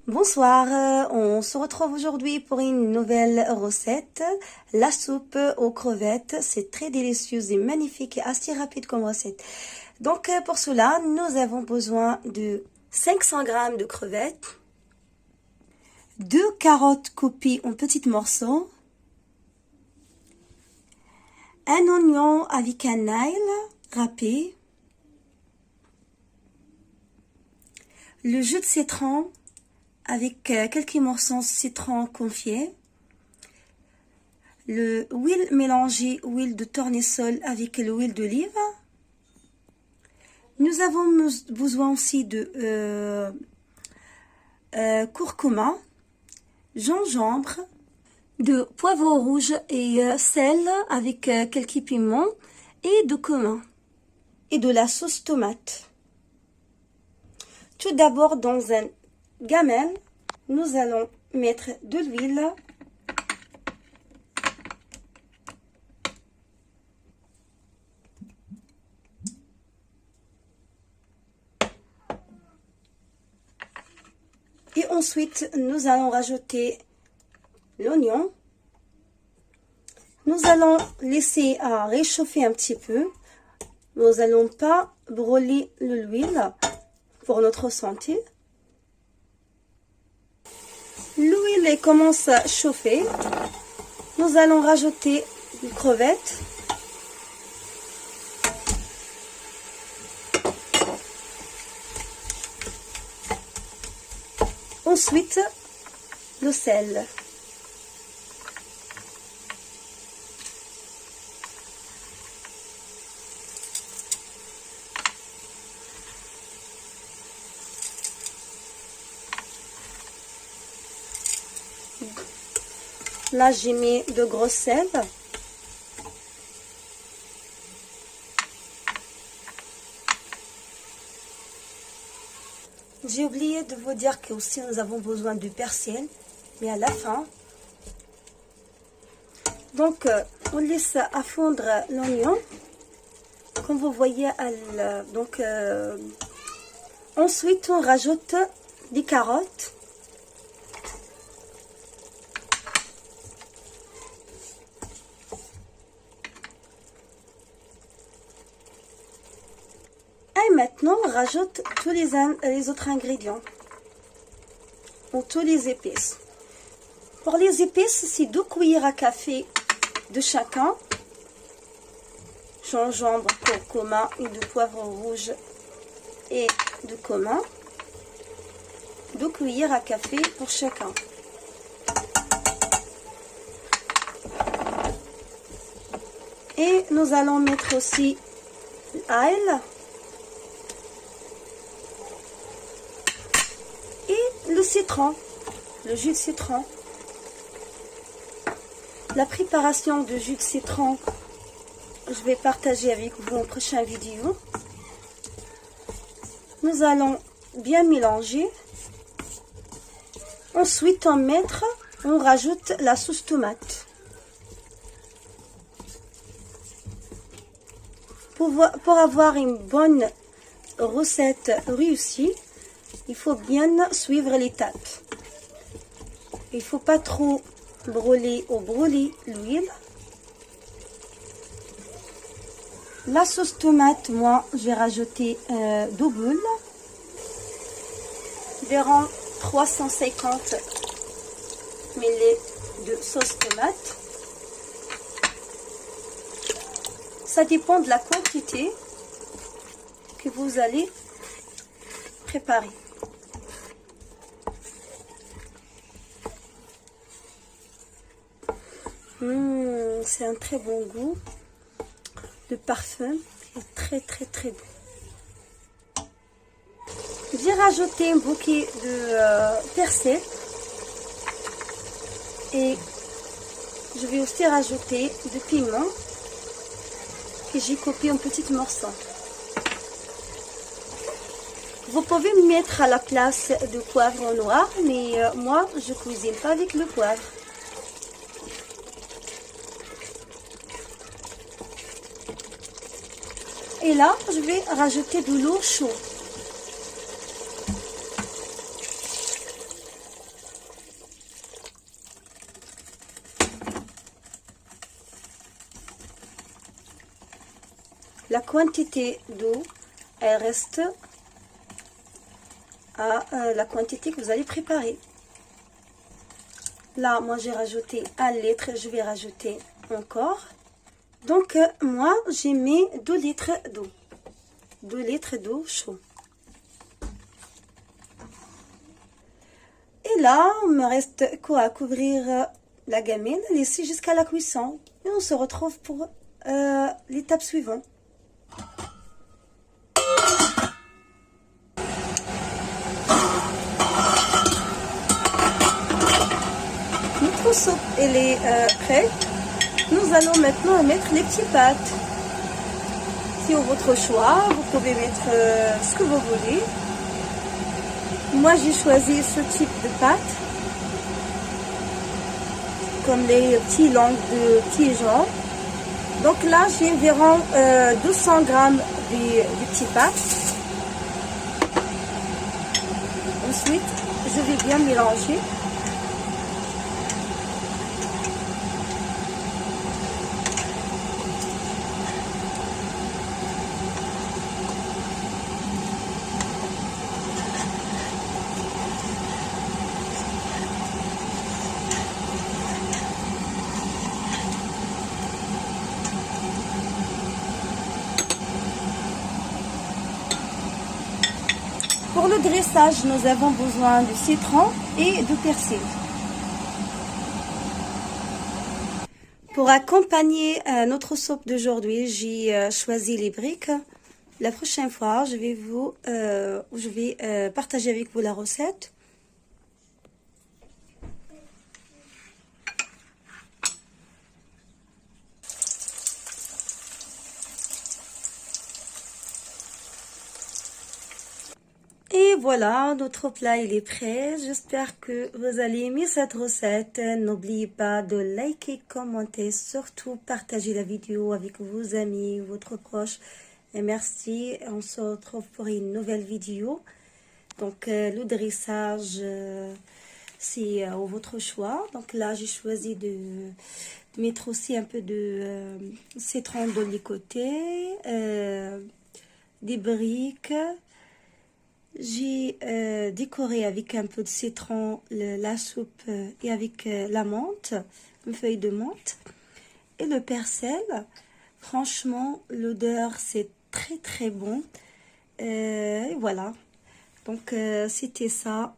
Bonsoir, on se retrouve aujourd'hui pour une nouvelle recette, la soupe aux crevettes. C'est très délicieux et magnifique et assez rapide comme recette. Donc pour cela, nous avons besoin de 500 g de crevettes, 2 carottes coupées en petits morceaux, un oignon avec un ail râpé, le jus de citron avec quelques morceaux de citron confit, l'huile mélangée, huile de tournesol avec l'huile d'olive. Nous avons besoin aussi de curcuma, gingembre, de poivre rouge et sel avec quelques piments et de cumin et de la sauce tomate. Tout d'abord, dans un gamelle, nous allons mettre de l'huile, et ensuite nous allons rajouter l'oignon. Nous allons laisser à réchauffer un petit peu. Nous allons pas brûler l'huile pour notre santé. L'huile commence à chauffer. Nous allons rajouter les crevettes. Ensuite, le sel. Là, j'ai mis de gros sel. J'ai oublié de vous dire que aussi nous avons besoin de persil, mais à la fin. Donc, on laisse à fondre l'oignon, comme vous voyez. Ensuite, on rajoute des carottes. Et maintenant, on rajoute tous les autres ingrédients, ou tous les épices. Pour les épices, c'est 2 cuillères à café de chacun. Gingembre, curcuma et de poivre rouge et de cumin. 2 cuillères à café pour chacun. Et nous allons mettre aussi l'ail. Le citron, le jus de citron. La préparation du jus de citron, je vais partager avec vous en prochaine vidéo. Nous allons bien mélanger. Ensuite, on rajoute la sauce tomate. Pour avoir une bonne recette réussie, il faut bien suivre l'étape. Il ne faut pas trop brûler l'huile. La sauce tomate, moi, je vais rajouter 2 boules d'environ 350 ml de sauce tomate. Ça dépend de la quantité que vous allez préparer. C'est un très bon goût. Le parfum est très bon. J'ai rajouté un bouquet de persil et je vais aussi rajouter du piment que j'ai coupé en petits morceaux. Vous pouvez mettre à la place de poivre noir, mais moi je cuisine pas avec le poivre. Et là, je vais rajouter de l'eau chaude. la quantité d'eau, elle reste à la quantité que vous allez préparer. Là, moi, j'ai rajouté 1 litre, je vais rajouter encore. Donc, moi, j'ai mis 2 litres d'eau. 2 litres d'eau chaude. Et là, il me reste quoi à couvrir la gamine, laisser jusqu'à la cuisson. Et on se retrouve pour l'étape suivante. Notre soupe, elle est prête. Nous allons maintenant mettre les petites pâtes. C'est au votre choix, vous pouvez mettre ce que vous voulez. Moi, j'ai choisi ce type de pâte, comme les petits langues de pigeon. Donc là, j'ai environ 200 grammes de petites pâtes. Ensuite, je vais bien mélanger. Pour le dressage, nous avons besoin de citron et de persil. Pour accompagner notre soupe d'aujourd'hui, j'ai choisi les briques. La prochaine fois, je vais partager avec vous la recette. Et voilà, notre plat il est prêt. J'espère que vous allez aimer cette recette. N'oubliez pas de liker, commenter, surtout partager la vidéo avec vos amis, votre proche. Et merci. On se retrouve pour une nouvelle vidéo. Donc le dressage, c'est à votre choix. Donc là, j'ai choisi de mettre aussi un peu de citron de les côtés, des briques. J'ai décoré avec un peu de citron la soupe et avec la menthe, une feuille de menthe et le persil. Franchement, l'odeur c'est très bon. Et voilà. Donc c'était ça.